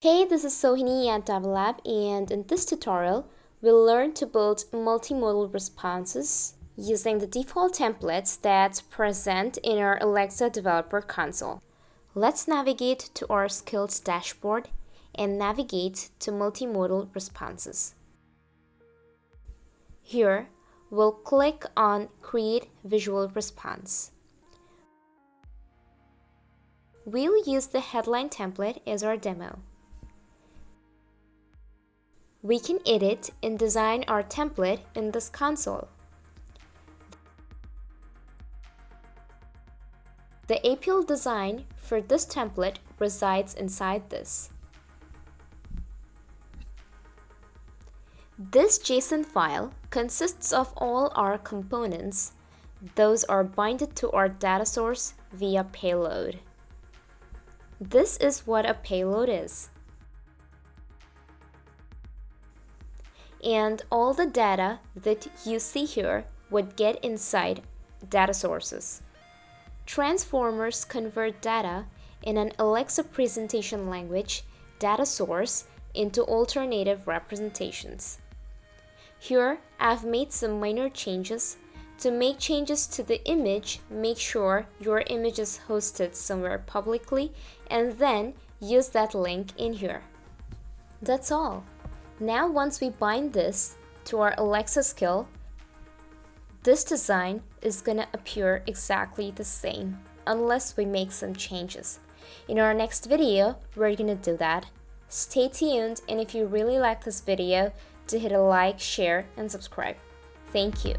Hey, this is Sohini at Dabble Lab, and in this tutorial, we'll learn to build multimodal responses using the default templates that's present in our Alexa developer console. Let's navigate to our skills dashboard and navigate to multimodal responses. Here, we'll click on Create Visual Response. We'll use the headline template as our demo. We can edit and design our template in this console. The APL design for this template resides inside this. This JSON file consists of all our components. Those are binded to our data source via payload. This is what a payload is. And all the data that you see here would get inside data sources. Transformers convert data in an Alexa presentation language data source into alternative representations. Here, I've made some minor changes. To make changes to the image, make sure your image is hosted somewhere publicly and then use that link in here. That's all. Now once we bind this to our Alexa skill, this design is gonna appear exactly the same unless we make some changes. In our next video, we're gonna do that. Stay tuned, and if you really like this video, do hit a like, share, and subscribe. Thank you.